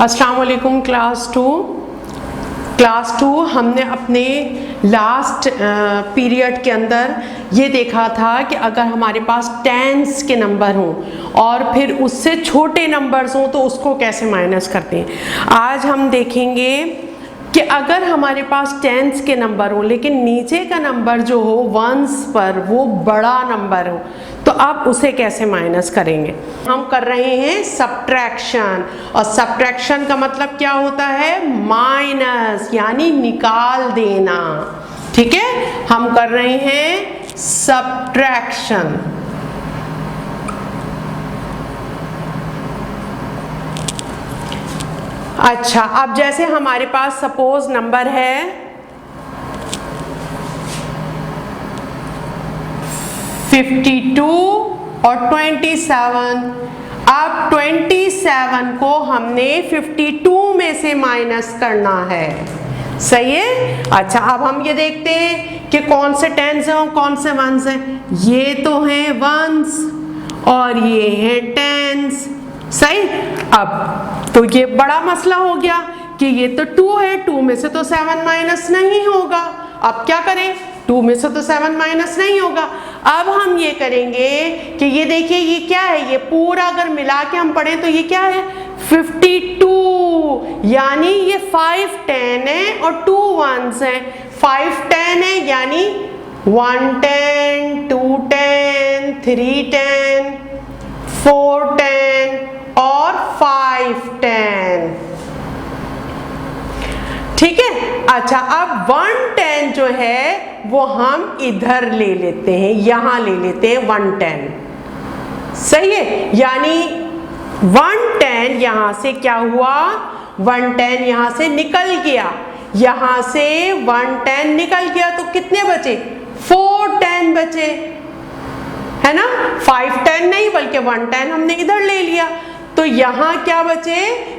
अस्सलाम वालेकुम class to हमने अपने लास्ट पीरियड के अंदर ये देखा था कि अगर हमारे पास टेंस के नंबर हों और फिर उससे छोटे नंबर्स हों तो उसको कैसे माइनस करते हैं। आज हम देखेंगे कि अगर हमारे पास टेंस के नंबर हो लेकिन नीचे का नंबर जो हो वंस पर वो बड़ा नंबर हो तो आप उसे कैसे माइनस करेंगे। हम कर रहे हैं सब्ट्रैक्शन, और सब्ट्रैक्शन का मतलब क्या होता है, माइनस यानी निकाल देना। ठीक है, हम कर रहे हैं सब्ट्रैक्शन। अच्छा, अब जैसे हमारे पास सपोज नंबर है 52 और 27। अब 27 को हमने 52 में से माइनस करना है, सही है। अच्छा, अब हम ये देखते हैं कि कौन से टेंस हैं और कौन से वंस हैं। ये तो हैं वंस और ये हैं टेंस, सही। अब तो ये बड़ा मसला हो गया कि ये तो 2 है, 2 में से तो 7 माइनस नहीं होगा। अब क्या करें, 2 में से तो 7 माइनस नहीं होगा। अब हम ये करेंगे कि ये देखिए ये क्या है, ये पूरा अगर मिला के हम पढ़ें तो ये क्या है 52, यानी ये 5 10 है और 2 1s है। 5 10 है यानी 1 10, 2 10, 3 10, 4 10 और 5 10। ठीक है। अच्छा, अब 110 जो है वो हम इधर ले लेते हैं, यहां ले लेते हैं 110, सही है। यानी 110 यहां से क्या हुआ, 110 यहां से निकल गया, यहां से 110 निकल गया तो कितने बचे, 4 10 बचे, है ना। 5 10 नहीं बल्कि 1 10 हमने इधर ले लिया तो यहाँ क्या बचे,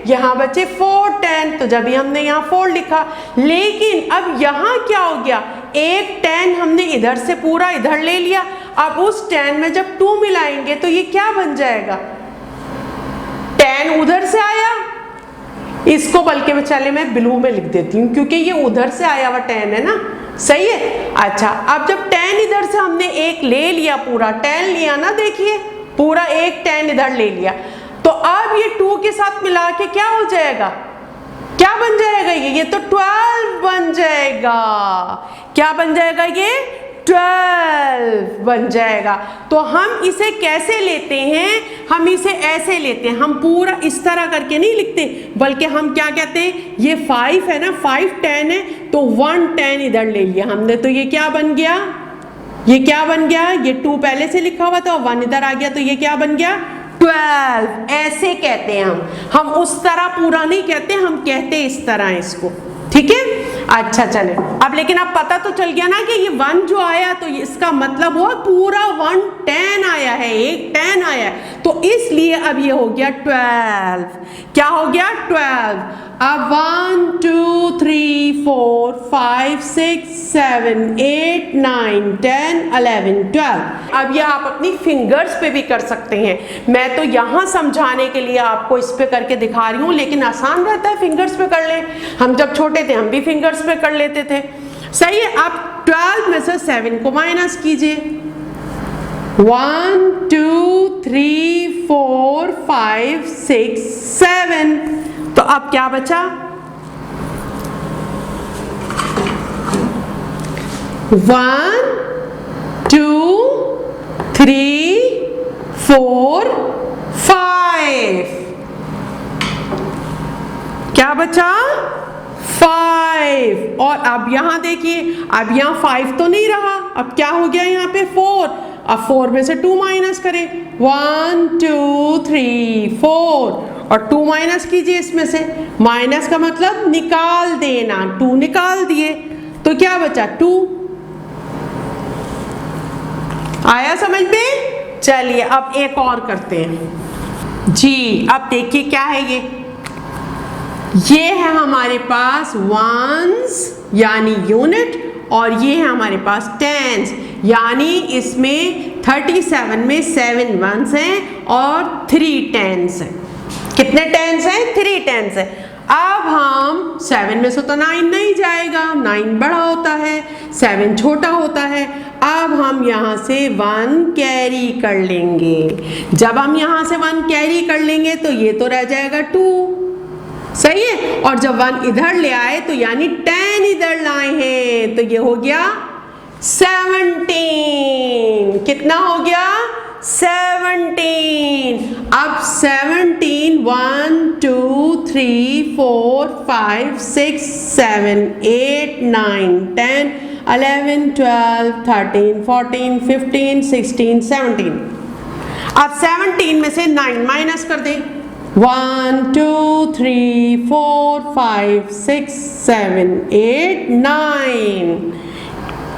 यहाँ बचे 4 10। तो जब भी हमने यहाँ 4 लिखा, लेकिन अब यहाँ क्या हो गया, एक 10 हमने इधर से पूरा इधर ले लिया। अब उस 10 में जब 2 मिलाएंगे तो ये क्या बन जाएगा, 10 उधर से आया, इसको बल्कि चले मैं ब्लू में लिख देती हूँ क्योंकि ये उधर से आया हुआ 10 है ना, सही है। अच्छा, अब जब 10 इधर से हमने एक ले लिया, पूरा 10 लिया ना, देखिए पूरा एक 10 इधर ले लिया, तो अब ये 2 के साथ मिला के क्या हो जाएगा, क्या बन जाएगा, ये तो 12 बन जाएगा। क्या बन जाएगा, ये 12 बन जाएगा। तो हम इसे कैसे लेते हैं, हम इसे ऐसे लेते हैं, हम पूरा इस तरह करके नहीं लिखते बल्कि हम क्या कहते हैं, ये 5 है ना, 5 10 है तो 1 10 इधर ले लिया हमने, तो ये क्या बन गया, ये क्या बन गया, ये 2 पहले से लिखा हुआ था, 1 इधर आ गया तो ये क्या बन गया 12। ऐसे कहते हैं हम उस तरह पूरा नहीं कहते, हम कहते इस तरह इसको, ठीक है। अच्छा चले, अब लेकिन अब पता तो चल गया ना कि ये 1 जो आया तो इसका मतलब हुआ पूरा 1 10 आया है, एक 10 आया है, तो इसलिए अब ये हो गया 12। क्या हो गया 12। अब 1 2 3 4 5 6 7 8 9 10 11 12। अब ये आप अपनी फिंगर्स पे भी कर सकते हैं, मैं तो यहाँ समझाने के लिए आपको इस पे करके दिखा रही हूँ, लेकिन आसान रहता है फिंगर्स पे कर लें। हम जब छोटे थे हम भी फिंगर्स पे कर लेते थे, सही है। अब 12 में से 7 को माइनस कीजिए, 1 2 3 4 5 6 7, तो अब क्या बचा, 1 2 3 4 5, क्या बचा 5। और अब यहां देखिए, अब यहां 5 तो नहीं रहा, अब क्या हो गया यहाँ पे 4। अब 4 में से 2 माइनस करें, 1 2 3 4 और 2 माइनस कीजिए इसमें से, माइनस का मतलब निकाल देना, 2 निकाल दिए तो क्या बचा 2। आया समझ में। चलिए अब एक और करते हैं जी। अब देखिए क्या है, ये है हमारे पास वंस यानी यूनिट, और ये है हमारे पास टेंस, यानी इसमें 37 में 7 वंस हैं और 3 टेंस हैं। कितने टेंस हैं? 3 टेंस है। अब हम 7 में से तो 9 नहीं जाएगा, 9 बड़ा होता है, 7 छोटा होता है। अब हम यहाँ से 1 कैरी कर लेंगे। जब हम यहाँ से 1 कैरी कर लेंगे तो ये तो रह जाएगा 2, सही है। और जब 1 इधर ले आए तो यानी 10 इधर लाए हैं, तो ये हो गया 17। कितना हो गया? 17। अब 17 1 2 3 4 5 6 7 8 9 10 11 12 13 14 15 16 17। अब 17 में से 9 माइनस कर दें। 1 2 3 4 5 6 7 8 9।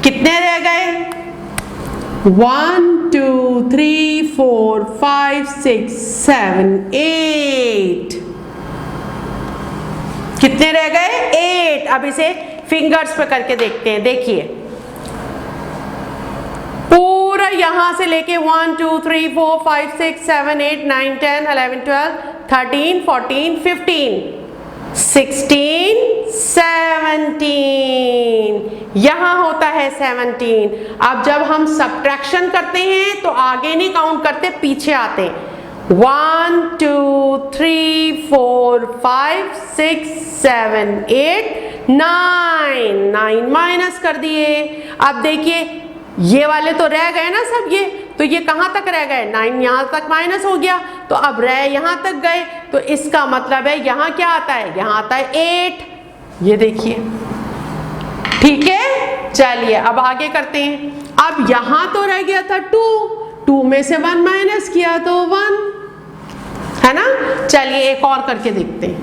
कितने रह गए? 1 2 3 4 5 6 7 8। कितने रह गए? 8। अब इसे फिंगर्स पे करके देखते हैं। देखिए पूरा यहां से लेके 1 2 3 4 5 6 7 8 9 10 11 12 13 14 15 16 17। यहां होता है 17। अब जब हम सब्ट्रैक्शन करते हैं तो आगे नहीं काउंट करते, पीछे आते हैं। 1 2 3 4 5 6 7 8 9 माइनस कर दिए। अब देखिए ये वाले तो रह गए ना सब, ये तो ये कहां तक रह गए? 9 यहां तक माइनस हो गया, तो अब रह यहां तक गए, तो इसका मतलब है यहां क्या आता है? यहां आता है 8। ये देखिए, ठीक है। चलिए अब आगे करते हैं। अब यहां तो रह गया था 2 में से 1 माइनस किया तो 1 है ना। चलिए एक और करके देखते हैं।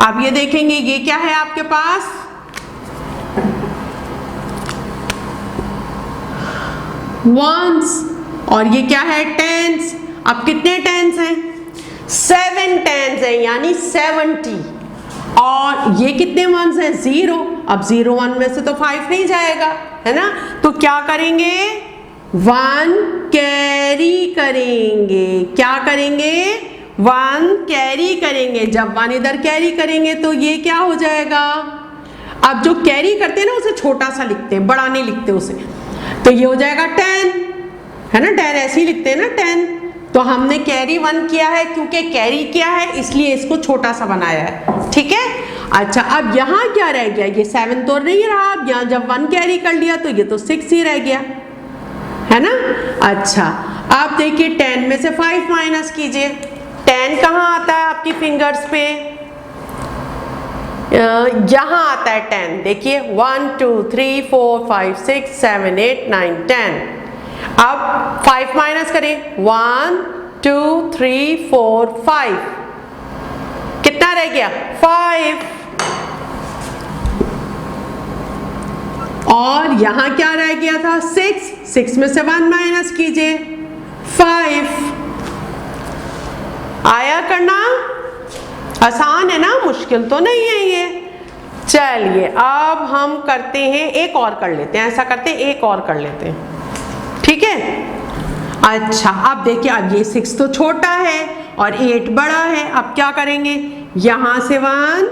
अब ये देखेंगे ये क्या है आपके पास? वंस। और ये क्या है? टेंस। अब कितने टेंस हैं? 7 टेंस हैं, यानी 70। और ये कितने वंस हैं? 0। अब 0 1 में से तो 5 नहीं जाएगा, है ना। तो क्या करेंगे? 1 कैरी करेंगे। क्या करेंगे? 1 कैरी करेंगे। जब 1 इधर कैरी करेंगे तो ये क्या हो जाएगा? अब जो कैरी करते हैं ना उसे छोटा सा लिखते हैं, बड़ा नहीं लिखते उसे। तो ये हो जाएगा 10, है ना। 10 ऐसे ही लिखते हैं ना 10। तो हमने कैरी 1 किया है, क्योंकि कैरी किया है इसलिए इसको छोटा सा बनाया है, ठीक है। अच्छा अब यहाँ क्या रह गया? ये 7 तो नहीं रहा। अब यहाँ जब 1 कैरी कर लिया तो ये तो 6 ही रह गया, है ना। अच्छा अब देखिए 10 में से 5 माइनस कीजिए। 10 कहाँ आता है आपकी फिंगर्स पे? यहाँ आता है 10। देखिए 1 2 3 4 5 6 7 8 9 10। अब 5 माइनस करें। 1 2 3 4 5। कितना रह गया? 5। और यहां क्या रह गया था? 6 में से 1 माइनस कीजिए। 5। आया करना? आसान है ना, मुश्किल तो नहीं है ये। चलिए अब हम करते हैं, एक और कर लेते हैं। ऐसा करते हैं, एक और कर लेते हैं, ठीक है। अच्छा अब देखिए, अब ये 6 तो छोटा है और 8 बड़ा है। अब क्या करेंगे? यहां से 1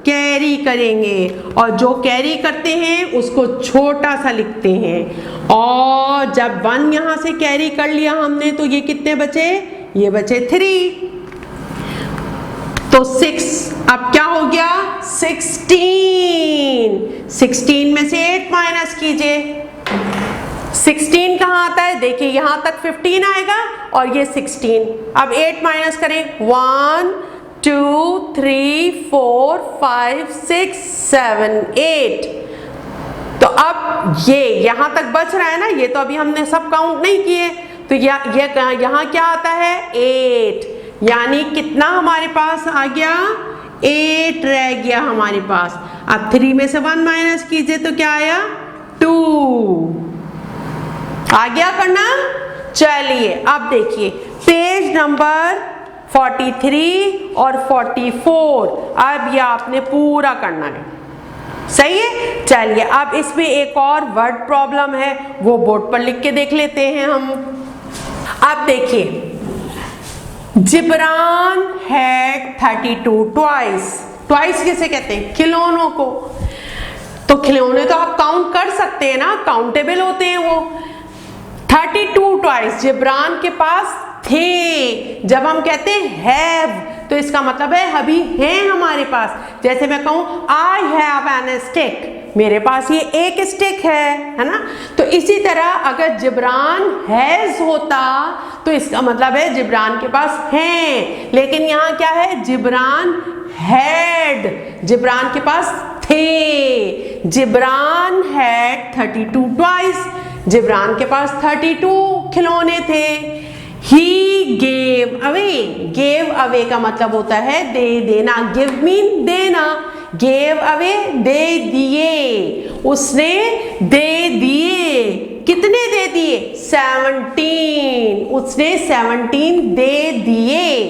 कैरी करेंगे, और जो कैरी करते हैं उसको छोटा सा लिखते हैं। और जब 1 यहां से कैरी कर लिया हमने तो ये कितने बचे? ये बचे 3। तो 6 अब क्या हो गया? 16। 16 में से 8 माइनस कीजिए। 16 कहाँ आता है? देखिए यहाँ तक 15 आएगा और ये 16। अब 8 माइनस करें। 1 2 3 4 5 6 7 8। तो अब ये यहाँ तक बच रहा है ना, ये तो अभी हमने सब काउंट नहीं किए। तो यहाँ क्या आता है? 8। यानी कितना हमारे पास आ गया? 8 रह गया हमारे पास। अब 3 में से 1 माइनस कीजिए तो क्या आया? 2। आ गया करना? चलिए अब देखिए पेज नंबर 43 और 44। अब ये आपने पूरा करना है, सही है। चलिए अब इसमें एक और वर्ड प्रॉब्लम है, वो बोर्ड पर लिख के देख लेते हैं हम। अब देखिए जिब्रान हैड 32 टॉयज। टॉयज किसे कहते हैं? खिलौनों को। तो खिलौने तो आप काउंट कर सकते हैं ना, काउंटेबल होते हैं वो। 32 टॉयज जिब्रान के पास थे। जब हम कहते हैं हैव तो इसका मतलब है अभी हैं हमारे पास। जैसे मैं कहूं आई हैव एन स्टिक, मेरे पास ये एक स्टिक है ना। तो इसी तरह अगर जिब्रान हैज होता तो इसका मतलब है जिब्रान के पास हैं, लेकिन यहाँ क्या है? जिब्रान हैड, जिब्रान के पास थे। जिब्रान हैड 32 टॉयज, जिब्रान के पास 32 खिलौने थे। He gave away, gave away का मतलब होता है दे देना, गिव मीन देना, गेव अवे दे दिए, उसने दे दिए। कितने दे दिए? 17, उसने 17 दे दिए।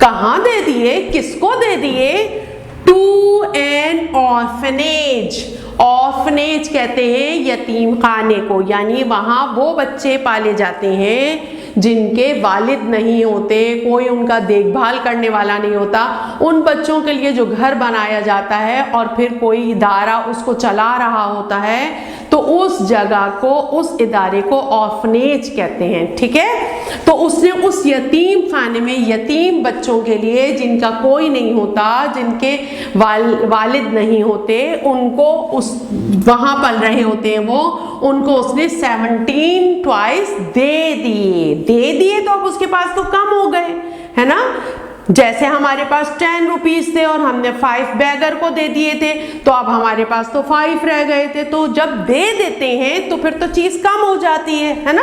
कहाँ दे दिए? किसको दे दिए? To N orphanage. ऑर्फनेज कहते हैं यतीम खाने को, यानी वहाँ वो बच्चे पाले जाते हैं जिनके वालिद नहीं होते, कोई उनका देखभाल करने वाला नहीं होता। उन बच्चों के लिए जो घर बनाया जाता है और फिर कोई इदारा उसको चला रहा होता है, तो उस जगह को, उस इदारे को ऑर्फनेज कहते हैं। ठीक है, तो उसने उस यतीम खाने में यतीम बच्चों के लिए जिनका कोई नहीं होता, जिनके वालिद नहीं होते, उनको उस वहां पल रहे होते हैं वो, उनको उसने 17 टॉयज दे दिए। तो अब उसके पास तो कम हो गए, है ना। जैसे हमारे पास 10 रुपीज थे और हमने 5 बैगर को दे दिए थे, तो अब हमारे पास तो 5 रह गए थे। तो जब दे देते हैं तो फिर तो चीज कम हो जाती है ना।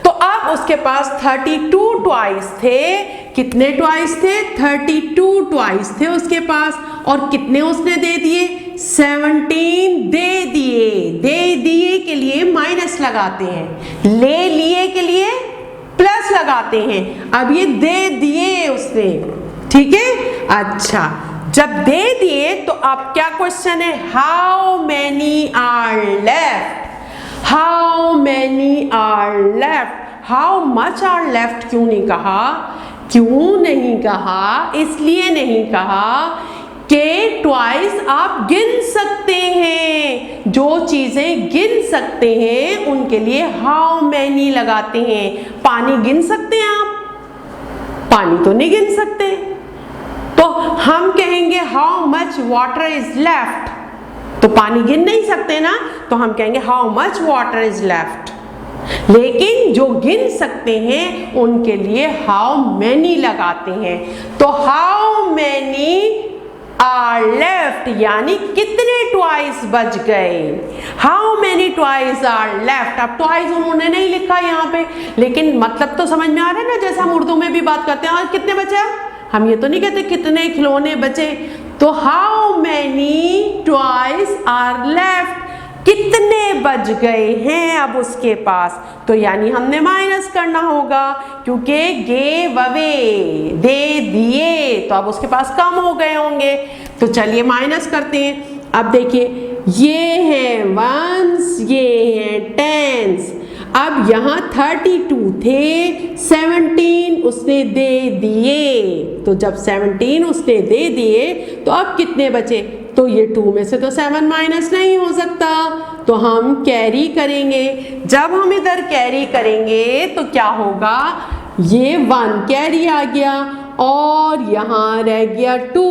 तो अब उसके पास 32 टॉयज थे। कितने टॉयज थे? 32 टॉयज थे उसके पास। और कितने उसने दे दिए? 17 दे दिए। दे दिए के लिए माइनस लगाते हैं, ले लिए के लिए प्लस लगाते हैं। अब ये दे दिए उसने, ठीक है। अच्छा, जब दे दिए तो अब क्या क्वेश्चन है? How many are left, how many are left. How much are left क्यों नहीं कहा? क्यों नहीं कहा? इसलिए नहीं कहा कि ट्वाइस आप गिन सकते हैं। जो चीजें गिन सकते हैं उनके लिए हाउ मैनी लगाते हैं। पानी गिन सकते हैं आप? पानी तो नहीं गिन सकते, तो हम कहेंगे how much water is left, तो पानी गिन नहीं सकते ना, तो हम कहेंगे how much water is left. लेकिन जो गिन सकते हैं उनके लिए हाउ मैनी लगाते हैं। तो हाउ मैनी आर लेफ्ट यानी कितने ट्वाइस बच गए। How many toys are left. अब ट्वाइस उन्होंने नहीं लिखा यहाँ पे, लेकिन मतलब तो समझ में आ रहा है ना, जैसा हम उर्दू में भी बात करते हैं। और कितने बचे? हम ये तो नहीं कहते कितने खिलौने बचे। तो how many toys are left, कितने बच गए हैं अब उसके पास। तो यानी हमने माइनस करना होगा, क्योंकि गेव अवे दे दिए, तो अब उसके पास कम हो गए होंगे। तो चलिए माइनस करते हैं। अब देखिए ये हैं वंस, ये हैं टेंस। अब यहाँ 32 थे, 17 उसने दे दिए। तो जब 17 उसने दे दिए तो अब कितने बचे? तो ये 2 में से तो 7 माइनस नहीं हो सकता, तो हम कैरी करेंगे। जब हम इधर कैरी करेंगे तो क्या होगा? ये 1 कैरी आ गया और यहाँ रह गया 2।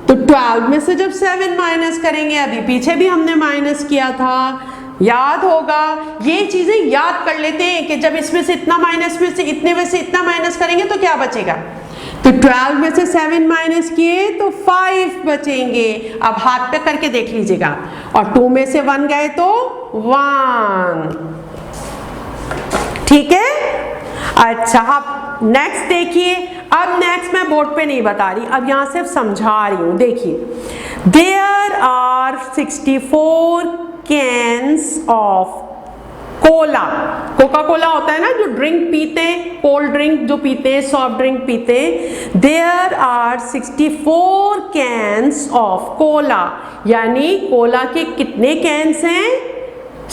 तो 12 में से जब 7 माइनस करेंगे, अभी पीछे भी हमने माइनस किया था, याद होगा। ये चीजें याद कर लेते हैं कि जब इसमें से इतना माइनस में से इतने में से इतना माइनस करेंगे तो क्या बचेगा। तो 12 में से 7 माइनस किए तो 5 बचेंगे। अब हाथ पे करके देख लीजिएगा। और 2 में से 1 गए तो 1। ठीक है। अच्छा, अब नेक्स्ट देखिए। अब नेक्स्ट मैं बोर्ड पे नहीं बता रही, अब यहां सिर्फ समझा रही हूं। देखिए, there are 64 cans of cola. Coca Cola होता है ना जो ड्रिंक पीते हैं, कोल्ड ड्रिंक जो पीते हैं, सॉफ्ट ड्रिंक पीते हैं। There are 64 cans of cola, यानी कोला के कितने कैंस हैं?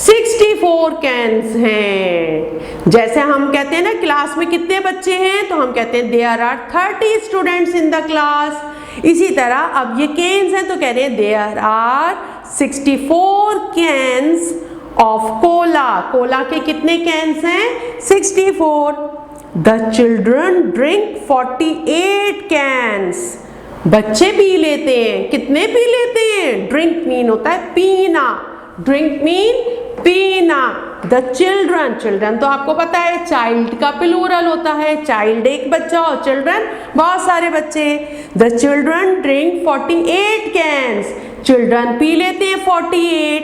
64 कैन्स हैं। जैसे हम कहते हैं ना क्लास में कितने बच्चे हैं, तो हम कहते हैं there are 30 students in the class. इसी तरह अब ये कैन्स हैं तो कह रहे हैं there are 64 cans of cola. Cola के कितने कैन्स हैं? 64। The children drink 48 cans. बच्चे पी लेते हैं। कितने पी लेते हैं? ड्रिंक मीन होता है पीना, ड्रिंक मीन पीना। द चिल्ड्रन, चिल्ड्रन तो आपको पता है चाइल्ड का प्लूरल होता है, चाइल्ड एक बच्चा और चिल्ड्रन बहुत सारे बच्चे। The children drink 48 cans. Children पी लेते हैं 48।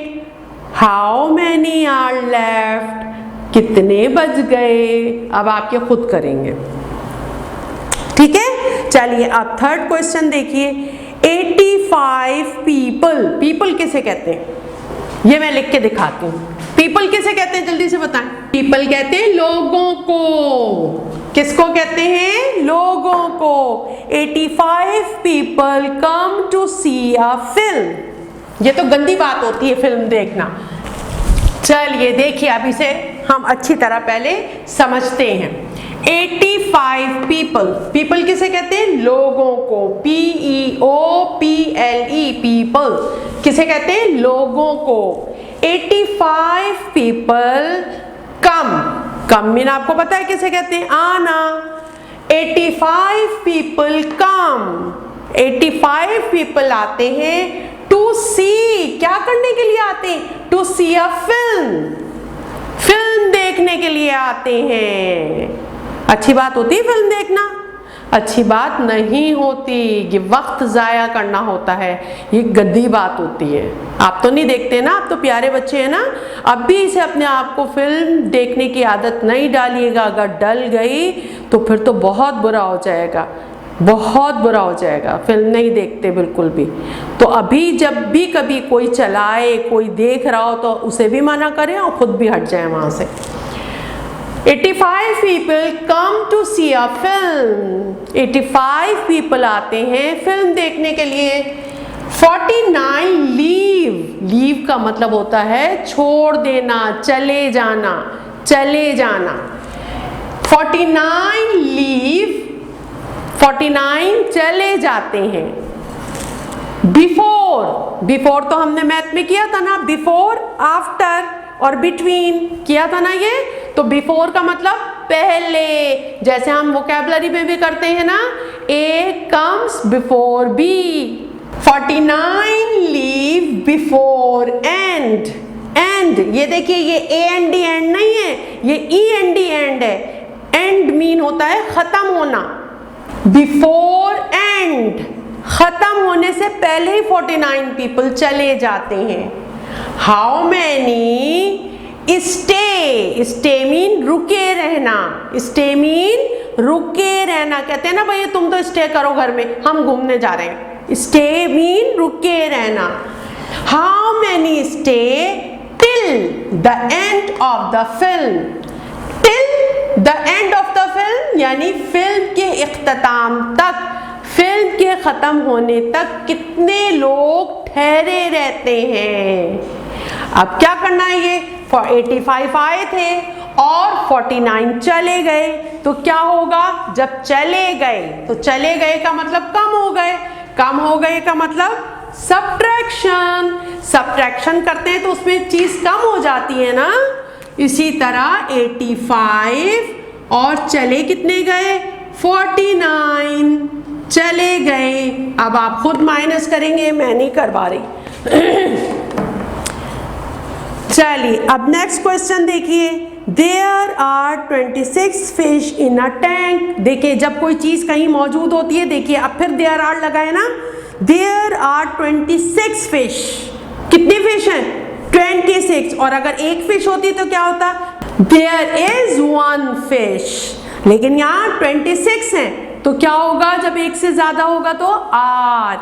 How many are left? कितने बच गए? अब आप ये खुद करेंगे, ठीक है। चलिए अब थर्ड क्वेश्चन देखिए। 85 पीपल, पीपल किसे कहते हैं? ये मैं लिख के दिखाती हूँ। पीपल किसे कहते हैं, जल्दी से बताएं। पीपल कहते हैं लोगों को। किसको कहते हैं? लोगों को। 85 people come to see a film. ये तो गंदी बात होती है फिल्म देखना। चलिए देखिए अब इसे हम अच्छी तरह पहले समझते हैं। 85 पीपल, पीपल किसे कहते हैं? लोगों को। PEOPLE, पीपल किसे कहते हैं? लोगों को। 85 पीपल कम, कम मीन आपको पता है किसे कहते हैं? आना। 85 पीपल कम, 85 पीपल आते हैं टू सी, क्या करने के लिए आते हैं? To see a film, film देखने के लिए आते हैं। अच्छी बात होती है फिल्म देखना? अच्छी बात नहीं होती, ये वक्त ज़ाया करना होता है, ये गंदी बात होती है। आप तो नहीं देखते ना, आप तो प्यारे बच्चे हैं ना। अब भी इसे अपने आप को फिल्म देखने की आदत नहीं डालिएगा। अगर डल गई तो फिर तो बहुत बुरा हो जाएगा, बहुत बुरा हो जाएगा। फिल्म नहीं देखते बिल्कुल भी। तो अभी जब भी कभी कोई चलाए, कोई देख रहा हो तो उसे भी मना करें और खुद भी हट जाए वहाँ से। 85 people come to see a film. 85 people आते हैं फिल्म देखने के लिए। 49 leave. Leave का मतलब होता है छोड़ देना, चले जाना, चले जाना। 49 leave, 49 चले जाते हैं। Before, before तो हमने मैथ में किया था ना, before, after और बिटवीन किया था ना ये। तो बिफोर का मतलब पहले, जैसे हम वोकैबुलरी में भी करते हैं ना, A comes before B. 49 leave before end. And ये देखिए, ये ए एन डी एंड नहीं है, ये ई एन डी एंड है। एंड मीन होता है खत्म होना। बिफोर एंड, खत्म होने से पहले ही 49 पीपल चले जाते हैं। How many? Stay, stay mean रुके रहना, स्टे मीन रुके रहना। कहते हैं ना भैया तुम तो स्टे करो घर में, हम घूमने जा रहे हैं। स्टे मीन रुके रहना। How many stay till the end of the film. Till the end of the film यानी फिल्म के इख्तिताम तक, फिल्म के खत्म होने तक कितने लोग ठहरे रहते हैं। अब क्या करना है, ये 85 आए थे और 49 चले गए, तो क्या होगा? जब चले गए तो चले गए का मतलब कम हो गए, कम हो गए का मतलब सब्ट्रैक्शन। सब्ट्रैक्शन करते हैं तो उसमें चीज कम हो जाती है ना। इसी तरह 85 और चले कितने गए? 49 चले गए। अब आप खुद माइनस करेंगे, मैं नहीं करवा रही। चलिए अब नेक्स्ट क्वेश्चन देखिए। There are 26 fish in a tank. देखिए जब कोई चीज कहीं मौजूद होती है, देखिए अब फिर देयर आर लगाए ना। There are 26 fish. कितनी फिश हैं? 26। और अगर एक फिश होती तो क्या होता? There is 1 fish. लेकिन यहाँ 26 हैं तो क्या होगा? जब एक से ज्यादा होगा तो are.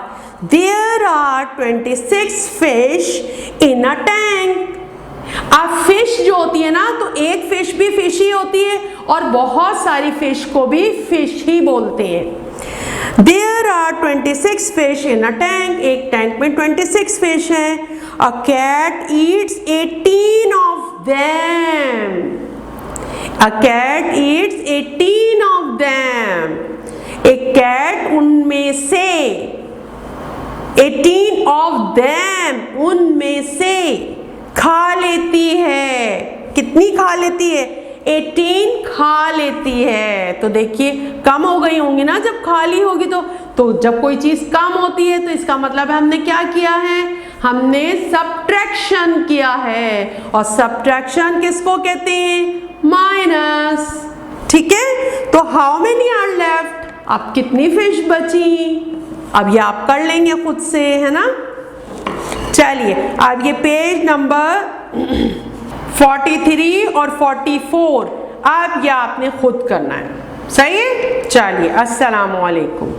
There are 26 fish in a tank. अब फिश जो होती है ना, तो एक फिश भी फिश ही होती है और बहुत सारी फिश को भी फिश ही बोलते हैं। There are 26 fish in a tank, एक टैंक में 26 फिश हैं। A cat eats 18 of them, a cat eats 18 of them, एक कैट उनमें से 18 ऑफ देम उनमें से खा लेती है। कितनी खा लेती है? 18 खा लेती है। तो देखिए कम हो गई होंगी ना जब खाली होगी तो जब कोई चीज कम होती है तो इसका मतलब है हमने क्या किया है? हमने सब्ट्रैक्शन किया है। और सब्ट्रैक्शन किसको कहते हैं? माइनस। ठीक है, तो हाउ मेनी आर लेफ्ट, अब कितनी फिश बची? अब ये आप कर लेंगे खुद से, है ना। चलिए अब ये पेज नंबर 43 और 44 अब ये आपने खुद करना है। सही है, चलिए अस्सलाम वालेकुम।